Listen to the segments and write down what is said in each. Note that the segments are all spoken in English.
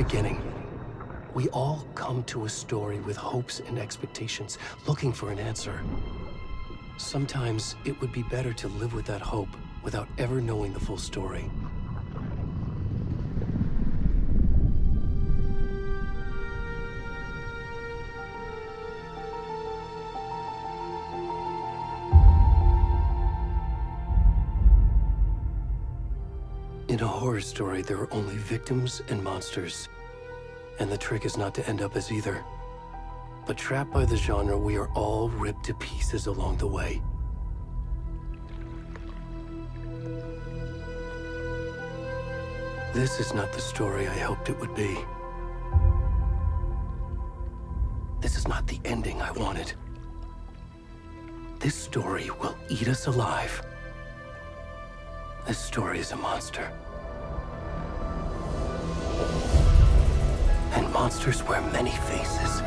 beginning. We all come to a story with hopes and expectations, looking for an answer. Sometimes it would be better to live with that hope without ever knowing the full story. In a horror story, there are only victims and monsters. And the trick is not to end up as either. But trapped by the genre, we are all ripped to pieces along the way. This is not the story I hoped it would be. This is not the ending I wanted. This story will eat us alive. This story is a monster. And monsters wear many faces.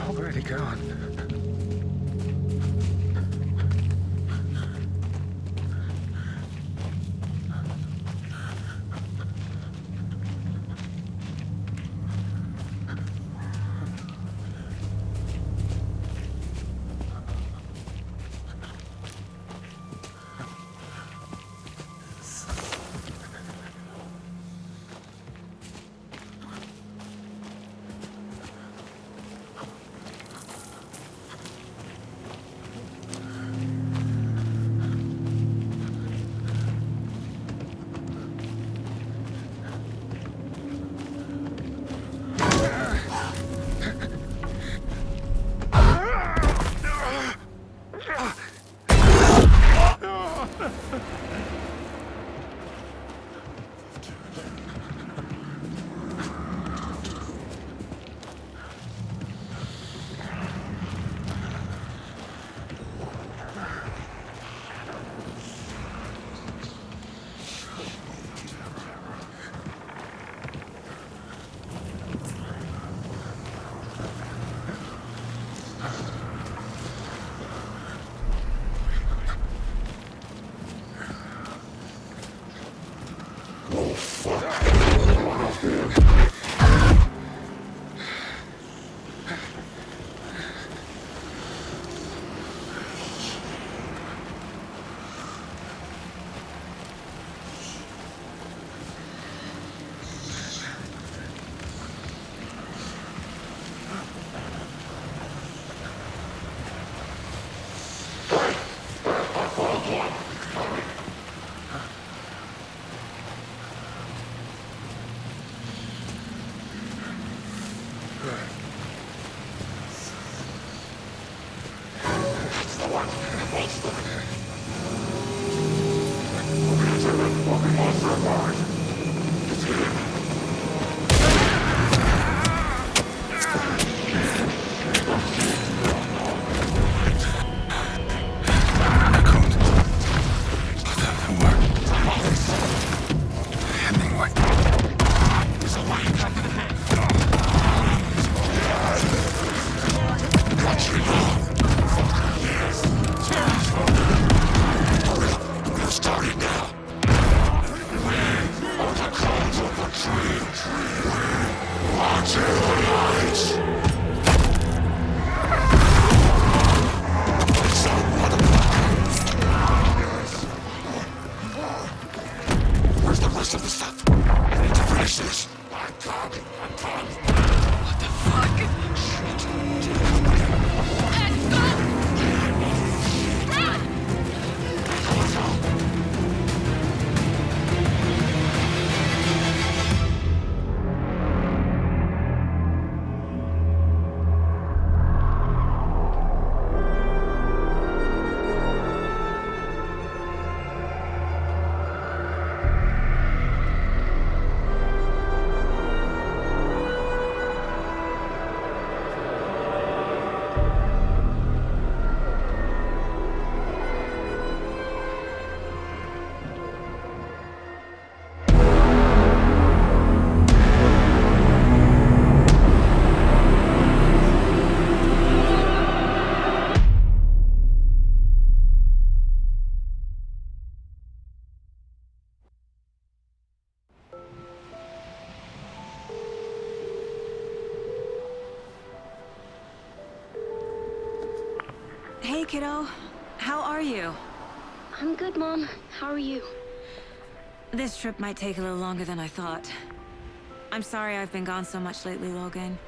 Already gone. Where's the rest of the stuff? I need to finish this. What the fuck? Let's go! Run! Hey, kiddo. How are you? I'm good, Mom. How are you? This trip might take a little longer than I thought. I'm sorry I've been gone so much lately, Logan.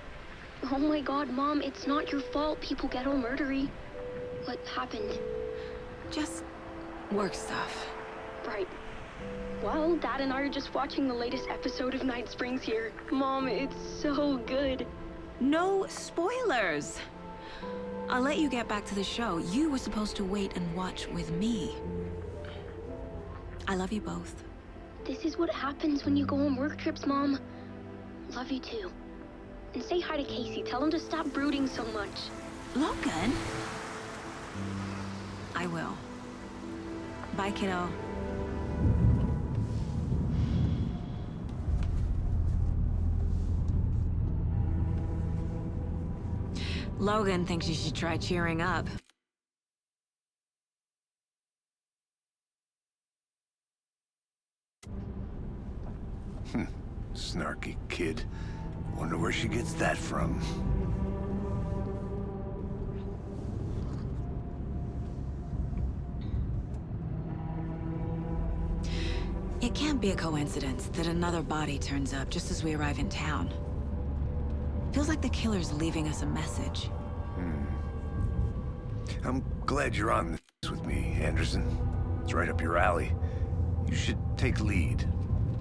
Oh my god, Mom, it's not your fault people get all murdery. What happened? Just work stuff. Right. Well, Dad and I are just watching the latest episode of Night Springs here. Mom, it's so good. No spoilers! I'll let you get back to the show. You were supposed to wait and watch with me. I love you both. This is what happens when you go on work trips, Mom. Love you too. And say hi to Casey. Tell him to stop brooding so much. Logan? I will. Bye, kiddo. Logan thinks you should try cheering up. Snarky kid. Wonder where she gets that from. It can't be a coincidence that another body turns up just as we arrive in town. Feels like the killer's leaving us a message. I'm glad you're on this with me, Anderson. It's right up your alley. You should take lead.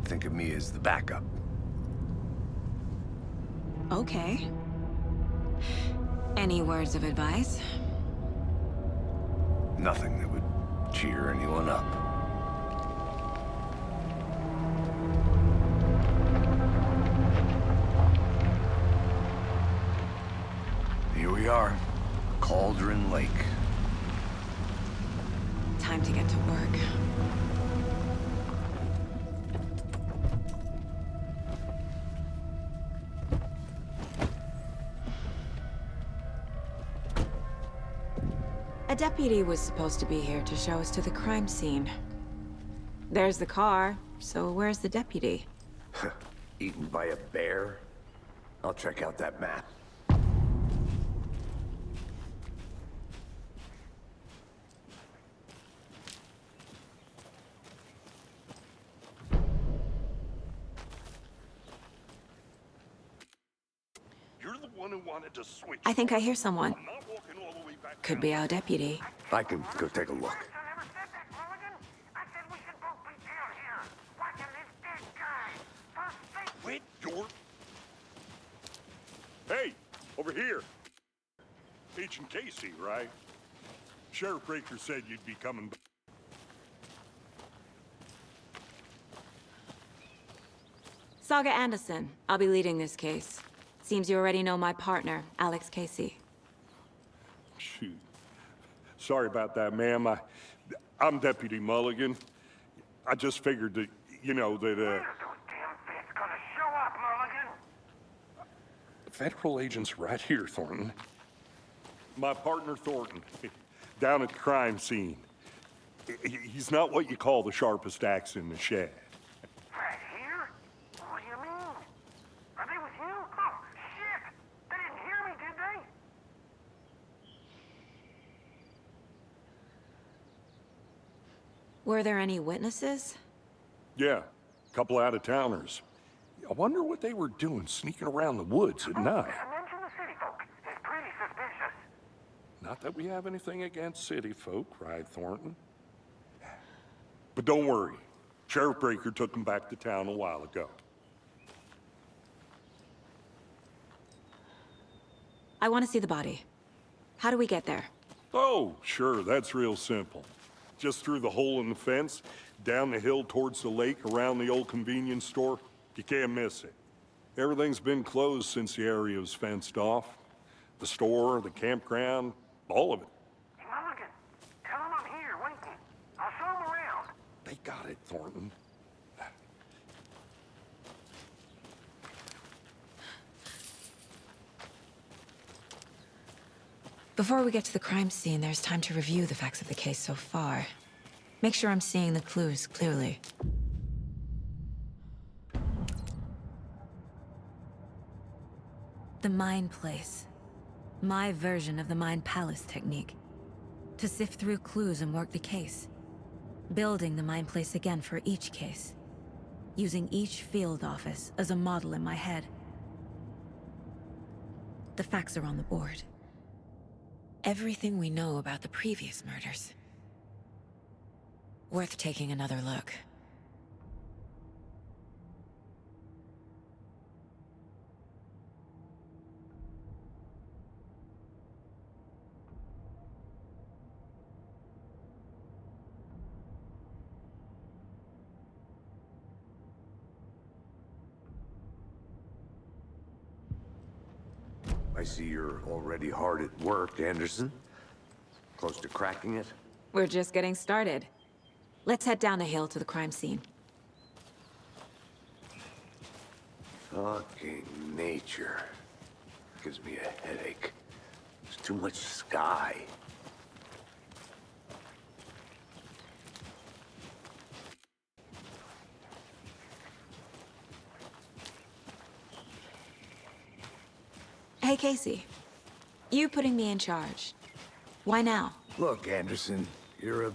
Think of me as the backup. Okay. Any words of advice? Nothing that would cheer anyone up. Here we are. Cauldron Lake. Time to get to work. A deputy was supposed to be here to show us to the crime scene. There's the car, so where's the deputy? Eaten by a bear? I'll check out that map. You're the one who wanted to switch. I think I hear someone. I'm not walking all the way back Could down. be our deputy. I can go take a look. Wait, you're... Hey, over here. Agent Casey, right? Sheriff Breaker said you'd be coming back. Saga Anderson. I'll be leading this case. Seems you already know my partner, Alex Casey. Shoot. Sorry about that, ma'am. I'm Deputy Mulligan. I just figured that, you know, that, Federal agent's right here, Thornton. My partner, Thornton, down at the crime scene. He's not what you call the sharpest axe in the shed. Right here? What do you mean? Are they with you? Oh, Were there any witnesses? Yeah, couple out-of-towners. I wonder what they were doing sneaking around the woods at night. Mention the city folk. It's pretty suspicious. Not that we have anything against city folk, cried Thornton. But don't worry. Sheriff Breaker took them back to town a while ago. I want to see the body. How do we get there? Oh, sure, that's real simple. Just through the hole in the fence, down the hill towards the lake, around the old convenience store. You can't miss it. Everything's been closed since the area was fenced off. The store, the campground, all of it. Mulligan, tell him I'm here waiting. I'll show him around. They got it, Thornton. Before we get to the crime scene, there's time to review the facts of the case so far. Make sure I'm seeing the clues clearly. The Mind Place. My version of the Mind Palace technique. To sift through clues and work the case. Building the Mind Place again for each case. Using each field office as a model in my head. The facts are on the board. Everything we know about the previous murders. Worth taking another look. I see you're already hard at work, Anderson. Close to cracking it? We're just getting started. Let's head down the hill to the crime scene. Fucking nature. Gives me a headache. There's too much sky. Hey, Casey. You putting me in charge. Why now? Look, Anderson, you're a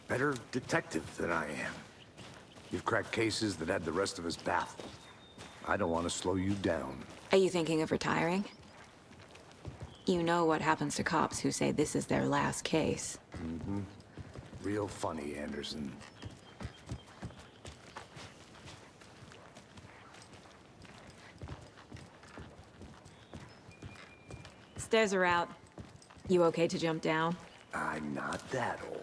better detective than I am. You've cracked cases that had the rest of us baffled. I don't want to slow you down. Are you thinking of retiring? You know what happens to cops who say this is their last case. Real funny, Anderson. Stairs are out. You okay to jump down? I'm not that old.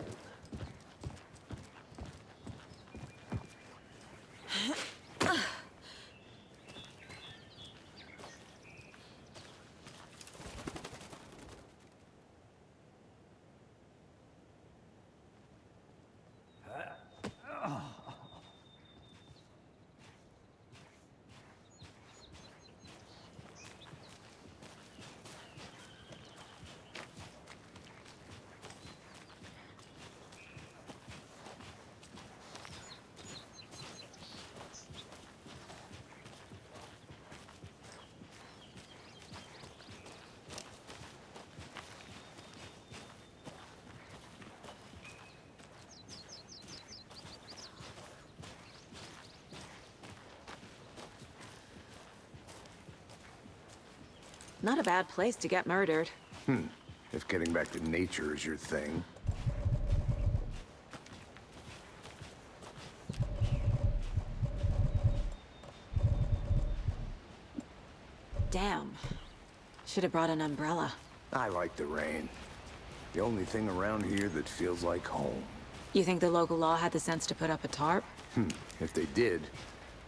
Not a bad place to get murdered. If getting back to nature is your thing. Damn. Should have brought an umbrella. I like the rain. The only thing around here that feels like home. You think the local law had the sense to put up a tarp? If they did,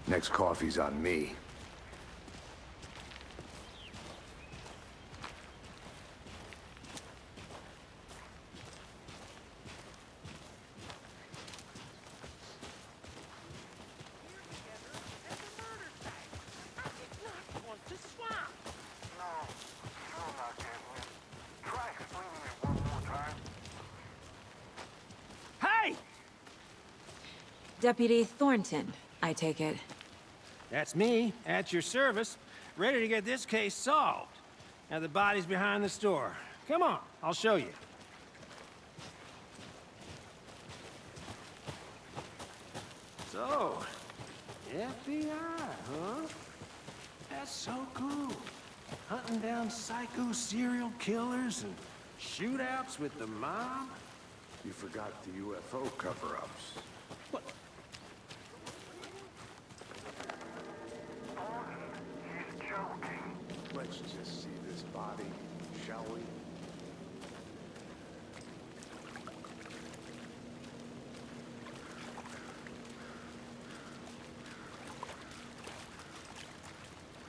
next coffee's on me. Hey! Deputy Thornton, I take it. That's me, at your service, ready to get this case solved. Now the body's behind the store. Come on, I'll show you. So, FBI, huh? That's so cool. Hunting down psycho serial killers and shootouts with the mob? You forgot the UFO cover-ups. What? He's joking. Let's just see this body, shall we?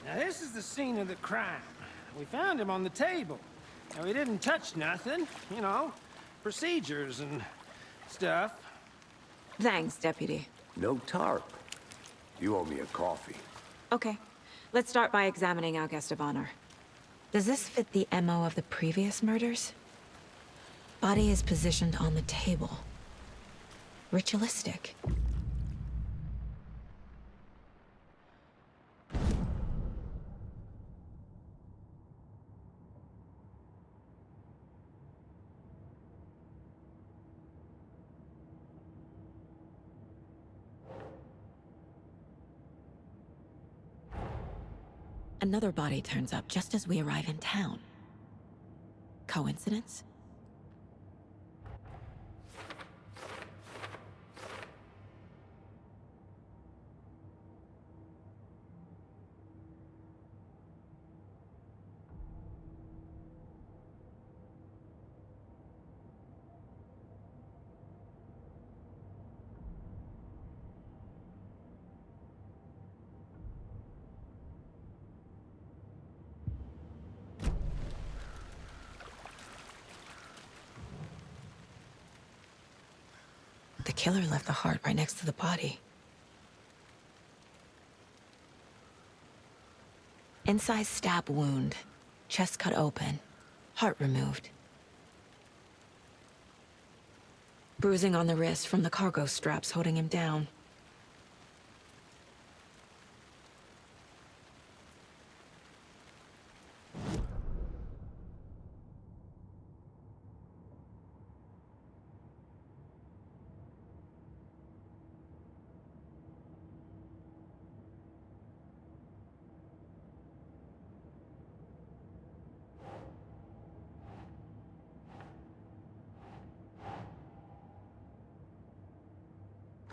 Now, this is the scene of the crime. We found him on the table. Now, we didn't touch nothing, you know, procedures and stuff. Thanks, Deputy. No tarp. You owe me a coffee. Okay, let's start by examining our guest of honor. Does this fit the MO of the previous murders? Body is positioned on the table. Ritualistic. Another body turns up just as we arrive in town. Coincidence? The killer left the heart right next to the body. Incised stab wound, chest cut open, heart removed. Bruising on the wrist from the cargo straps holding him down.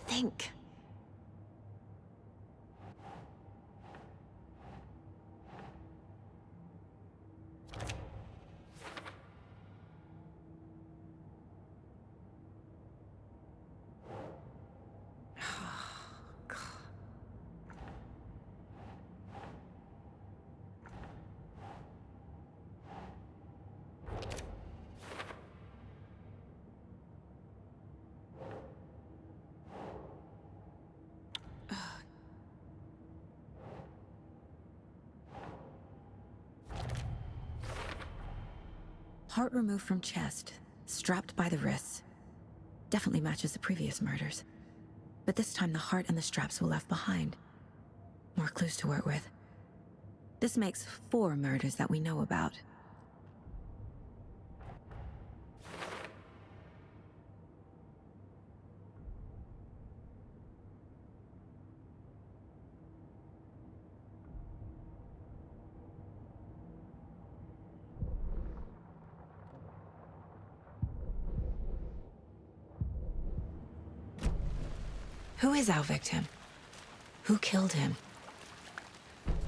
Think. Heart removed from chest, strapped by the wrists. Definitely matches the previous murders. But this time the heart and the straps were left behind. More clues to work with. This makes 4 murders that we know about. Who is our victim? Who killed him?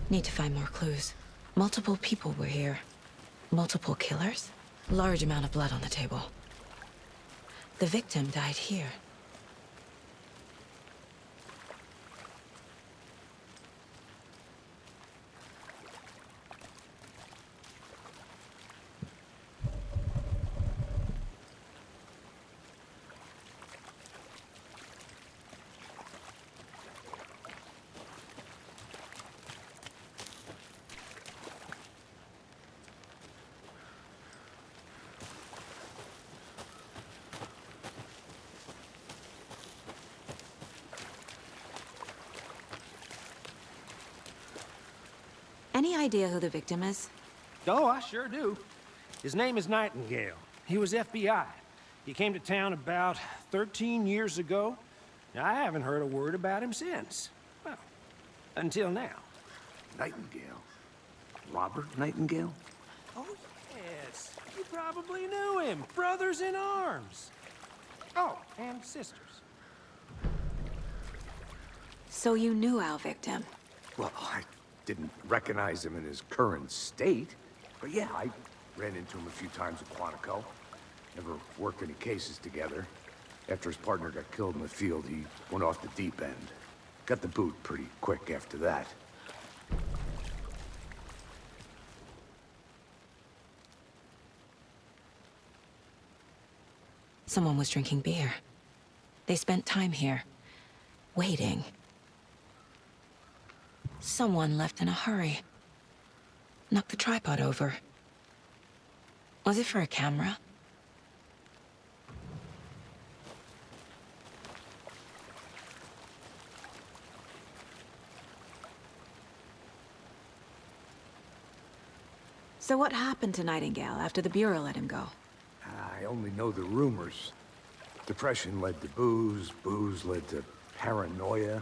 Need to find more clues. Multiple people were here. Multiple killers? Large amount of blood on the table. The victim died here. Any idea who the victim is? Oh, I sure do. His name is Nightingale. He was FBI. He came to town about 13 years ago. I haven't heard a word about him since. Well, until now. Nightingale? Robert Nightingale? Oh, yes. You probably knew him. Brothers in arms. Oh, and sisters. So you knew our victim? Well, I didn't recognize him in his current state. But yeah, I ran into him a few times at Quantico. Never worked any cases together. After his partner got killed in the field, he went off the deep end. Got the boot pretty quick after that. Someone was drinking beer. They spent time here, waiting. Someone left in a hurry. Knocked the tripod over. Was it for a camera? So what happened to Nightingale after the Bureau let him go? I only know the rumors. Depression led to booze, booze led to paranoia.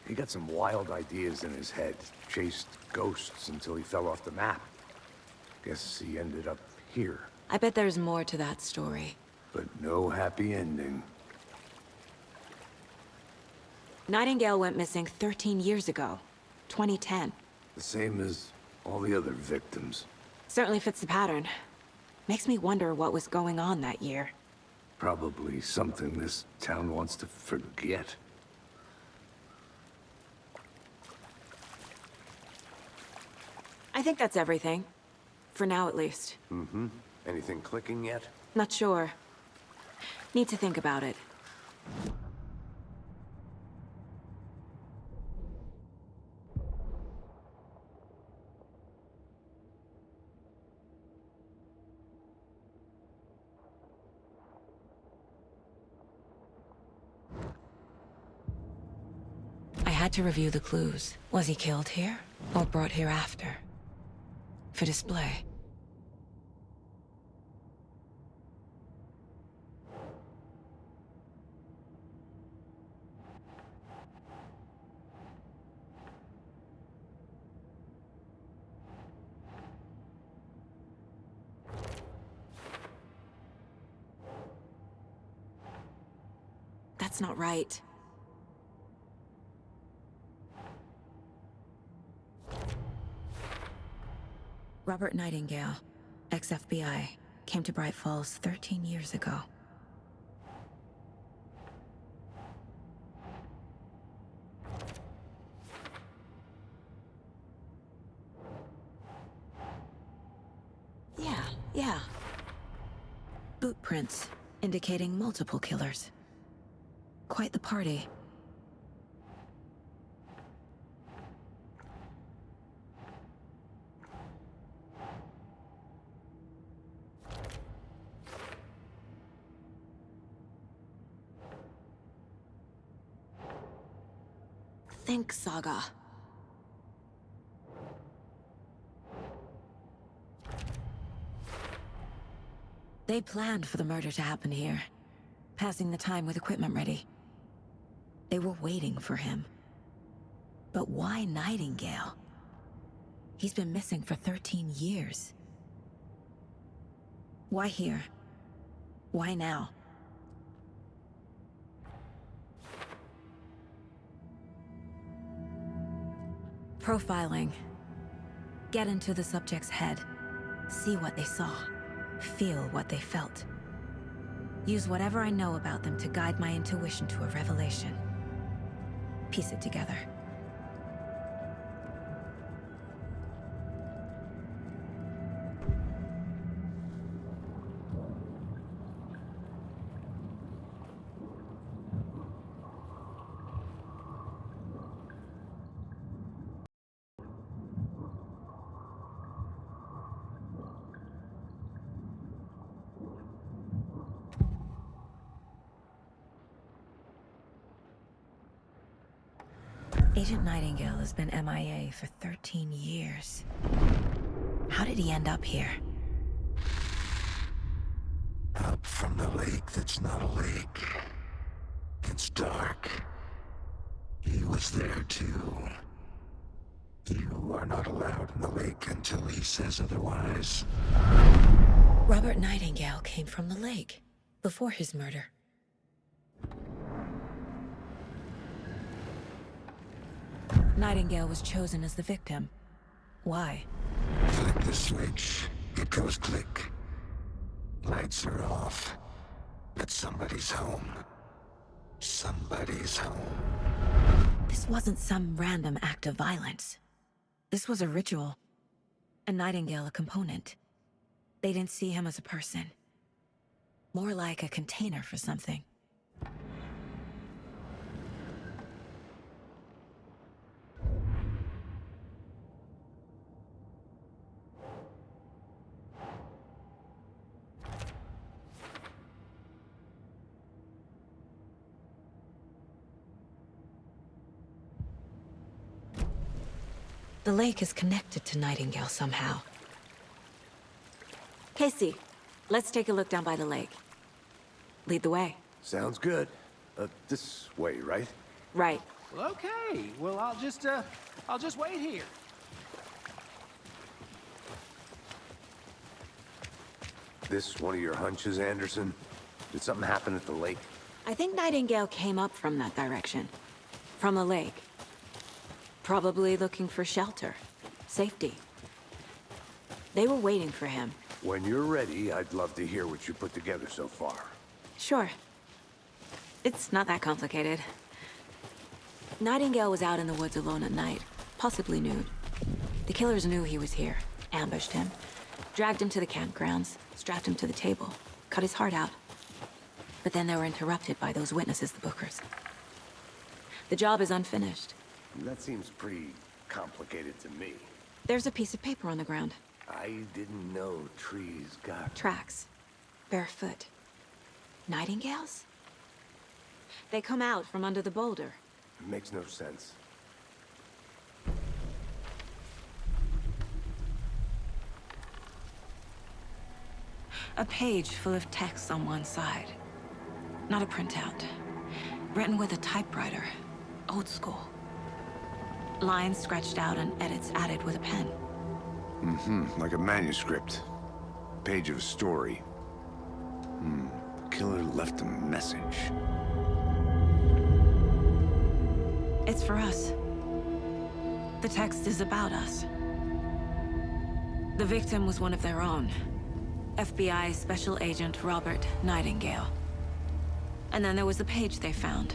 He got some wild ideas in his head, chased ghosts until he fell off the map. Guess he ended up here, I bet there's more to that story. but no happy ending. Nightingale went missing 13 years ago, 2010. The same as all the other victims. Certainly fits the pattern. Makes me wonder what was going on that year. Probably something this town wants to forget. I think that's everything. For now, at least. Mm-hmm. Anything clicking yet? Not sure. Need to think about it. I had to review the clues. Was he killed here, or brought here after? For display. That's not right. Robert Nightingale, ex-FBI, came to Bright Falls 13 years ago. Yeah. Boot prints, indicating multiple killers. Quite the party. Think Saga. They planned for the murder to happen here, passing the time with equipment ready. They were waiting for him. But why Nightingale? He's been missing for 13 years. Why here? Why now? Profiling. Get into the subject's head. See what they saw. Feel what they felt. Use whatever I know about them to guide my intuition to a revelation. Piece it together. Agent Nightingale has been MIA for 13 years. How did he end up here? Up from the lake that's not a lake. It's dark. He was there too. You are not allowed in the lake until he says otherwise. Robert Nightingale came from the lake before his murder. Nightingale was chosen as the victim. Why? Flick the switch. It goes click. Lights are off. But somebody's home. Somebody's home. This wasn't some random act of violence. This was a ritual. And Nightingale a component. They didn't see him as a person. More like a container for something. The lake is connected to Nightingale somehow. Casey, let's take a look down by the lake. Lead the way. Sounds good. This way, right? Right. Well, okay. Well, I'll just wait here. This one of your hunches, Anderson? Did something happen at the lake? I think Nightingale came up from that direction. From the lake. Probably looking for shelter. Safety. They were waiting for him. When you're ready, I'd love to hear what you put together so far. Sure. It's not that complicated. Nightingale was out in the woods alone at night, possibly nude. The killers knew he was here, ambushed him, dragged him to the campgrounds, strapped him to the table, cut his heart out. But then they were interrupted by those witnesses, the Bookers. The job is unfinished. That seems pretty complicated to me. There's a piece of paper on the ground. I didn't know trees got... Tracks. Barefoot. Nightingales? They come out from under the boulder. It makes no sense. A page full of text on one side. Not a printout. Written with a typewriter. Old school. Lines scratched out and edits added with a pen. Like a manuscript. Page of a story. Killer left a message. It's for us. The text is about us. The victim was one of their own. FBI Special Agent Robert Nightingale. And then there was the page they found.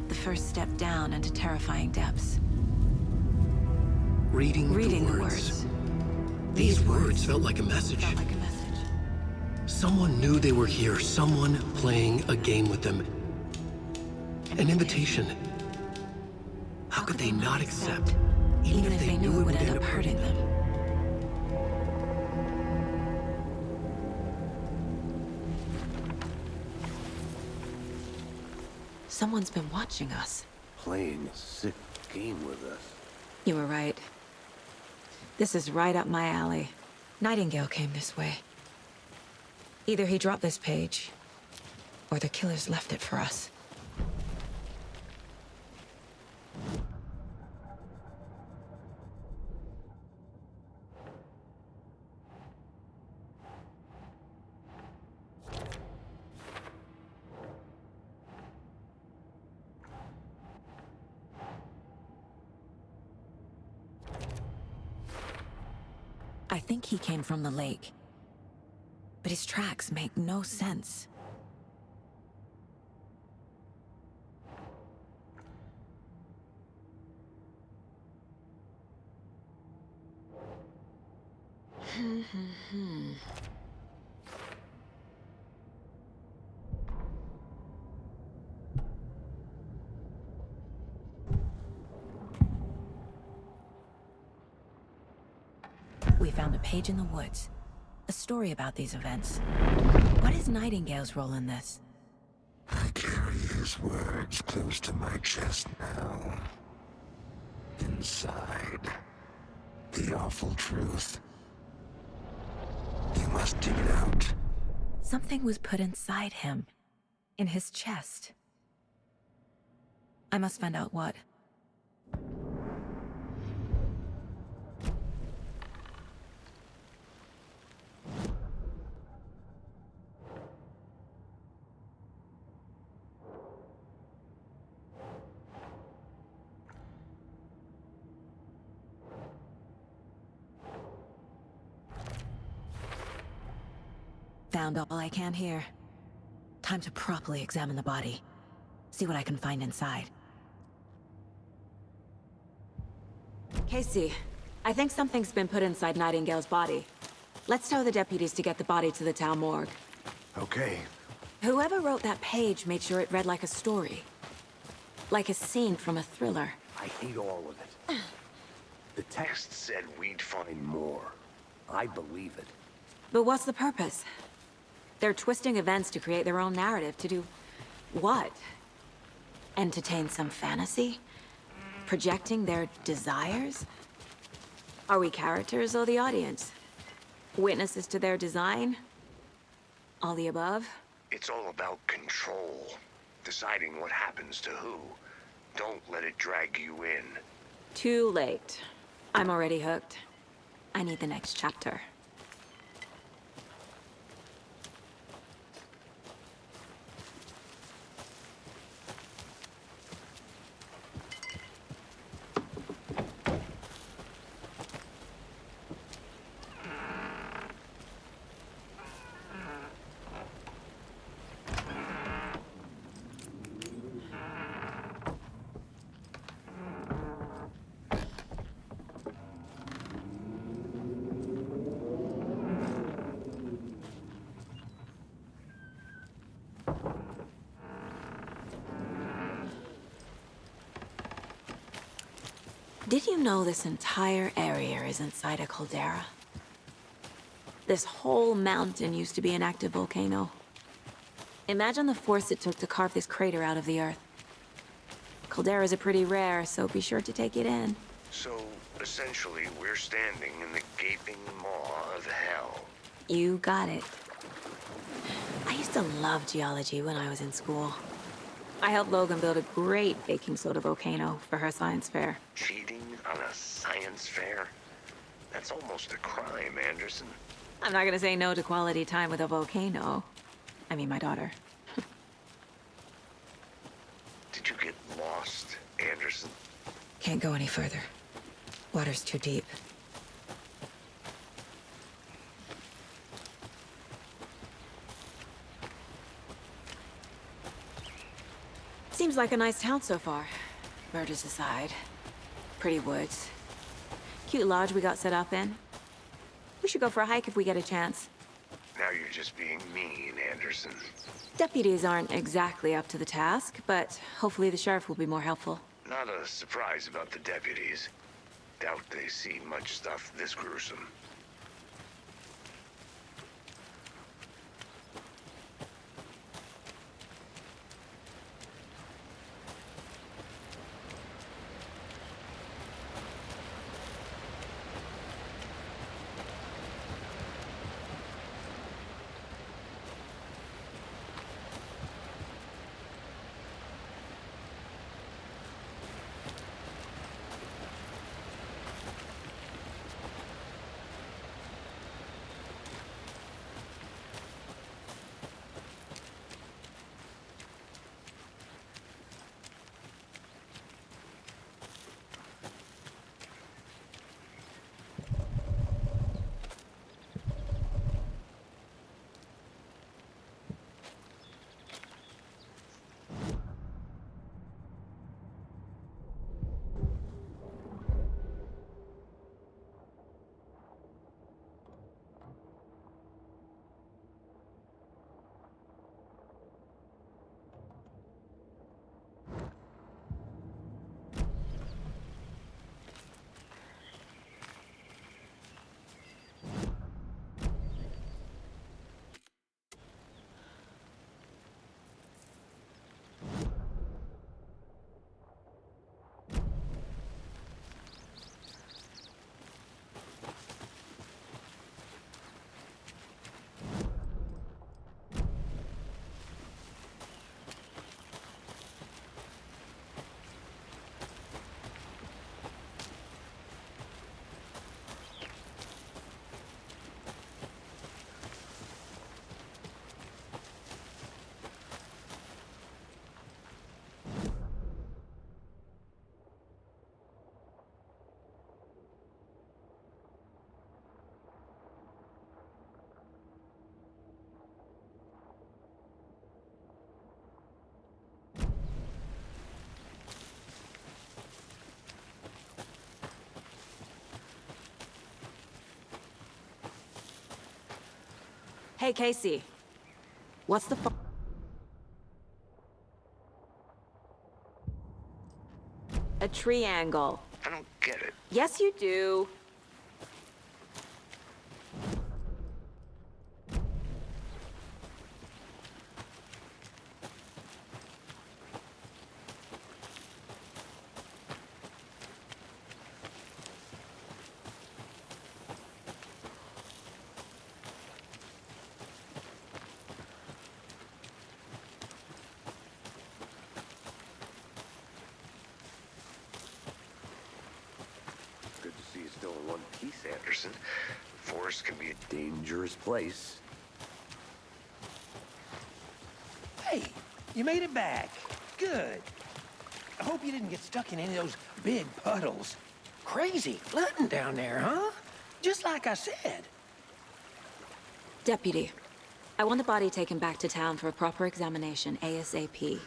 The first step down into terrifying depths. Reading the words. These words felt like a message. Felt like a message. Someone knew they were here, someone playing a game with them. An invitation. How could they not accept, even if they knew it would end up hurting them? Someone's been watching us. Playing a sick game with us. You were right. This is right up my alley. Nightingale came this way. Either he dropped this page, or the killers left it for us. I think he came from the lake. But his tracks make no sense. We found a page in the woods. A story about these events. What is Nightingale's role in this? I carry his words close to my chest now. Inside, the awful truth. You must dig it out. Something was put inside him. In his chest. I must find out what. Found all I can here. Time to properly examine the body. See what I can find inside. Casey, I think something's been put inside Nightingale's body. Let's tell the deputies to get the body to the town morgue. Okay. Whoever wrote that page made sure it read like a story. Like a scene from a thriller. I hate all of it. The text said we'd find more. I believe it. But what's the purpose? They're twisting events to create their own narrative. To do what? Entertain some fantasy? Projecting their desires? Are we characters or the audience? Witnesses to their design? All the above? It's all about control. Deciding what happens to who. Don't let it drag you in. Too late. I'm already hooked. I need the next chapter. Did you know this entire area is inside a caldera? This whole mountain used to be an active volcano. Imagine the force it took to carve this crater out of the earth. Calderas are pretty rare, so be sure to take it in. So, essentially, we're standing in the gaping maw of hell. You got it. I used to love geology when I was in school. I helped Logan build a great baking soda volcano for her science fair. Cheating on a science fair? That's almost a crime, Anderson. I'm not gonna say no to quality time with a volcano. I mean, my daughter. Did you get lost, Anderson? Can't go any further. Water's too deep. Seems like a nice town so far. Murders aside. Pretty woods. Cute lodge we got set up in. We should go for a hike if we get a chance. Now you're just being mean, Anderson. Deputies aren't exactly up to the task, but hopefully the sheriff will be more helpful. Not a surprise about the deputies. Doubt they see much stuff this gruesome. Hey, Casey. What's the A triangle. I don't get it. Yes, you do. Good to see you still in one piece, Anderson. The forest can be a dangerous place. Hey, you made it back. Good. I hope you didn't get stuck in any of those big puddles. Crazy flooding down there, huh? Just like I said. Deputy, I want the body taken back to town for a proper examination, ASAP.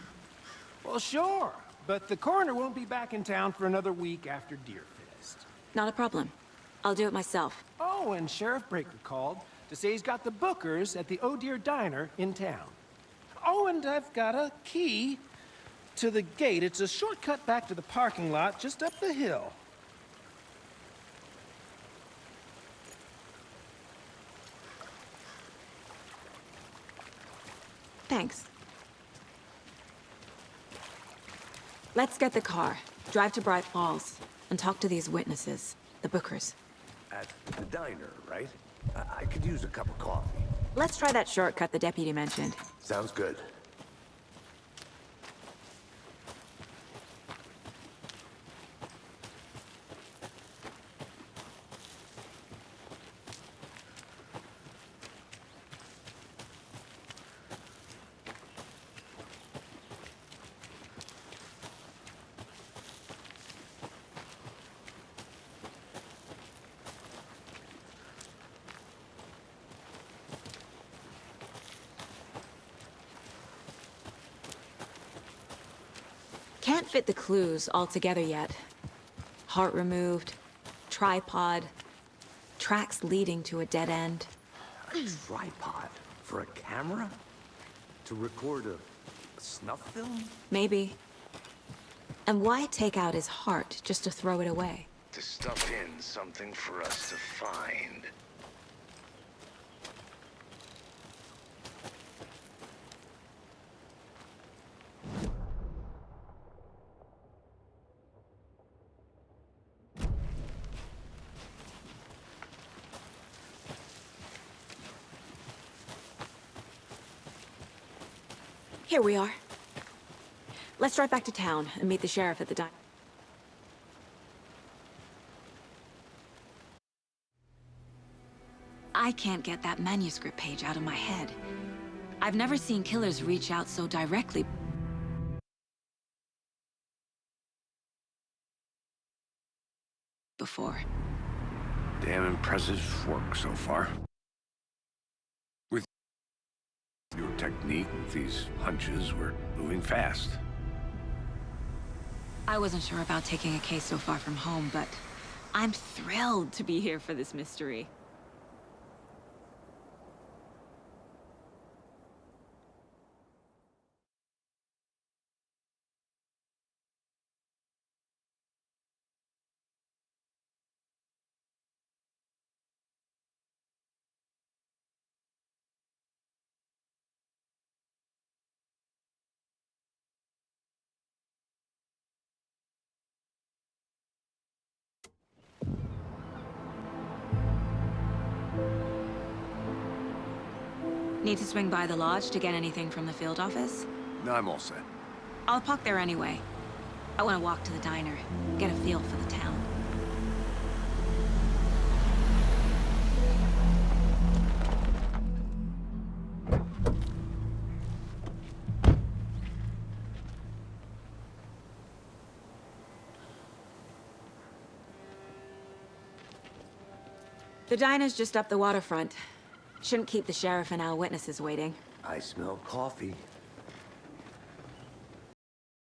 Well, sure. But the coroner won't be back in town for another week after Deerfest. Not a problem. I'll do it myself. Oh, and Sheriff Breaker called to say he's got the bookers at the Oh Dear Diner in town. Oh, and I've got a key to the gate. It's a shortcut back to the parking lot just up the hill. Thanks. Let's get the car, drive to Bright Falls, and talk to these witnesses, the bookers. At the diner, right? I could use a cup of coffee. Let's try that shortcut the deputy mentioned. Sounds good. Can't fit the clues all together yet. Heart removed, tripod, tracks leading to a dead end. A tripod? For a camera? To record a snuff film? Maybe. And why take out his heart just to throw it away? To stuff in something for us to find. Here we are. Let's drive back to town and meet the sheriff at the diner. I can't get that manuscript page out of my head. I've never seen killers reach out so directly before. Damn impressive work so far. With your technique, these hunches were moving fast. I wasn't sure about taking a case so far from home, but I'm thrilled to be here for this mystery. Need to swing by the lodge to get anything from the field office? No, I'm all set. I'll park there anyway. I want to walk to the diner, get a feel for the town. The diner's just up the waterfront. Shouldn't keep the sheriff and our witnesses waiting. I smell coffee.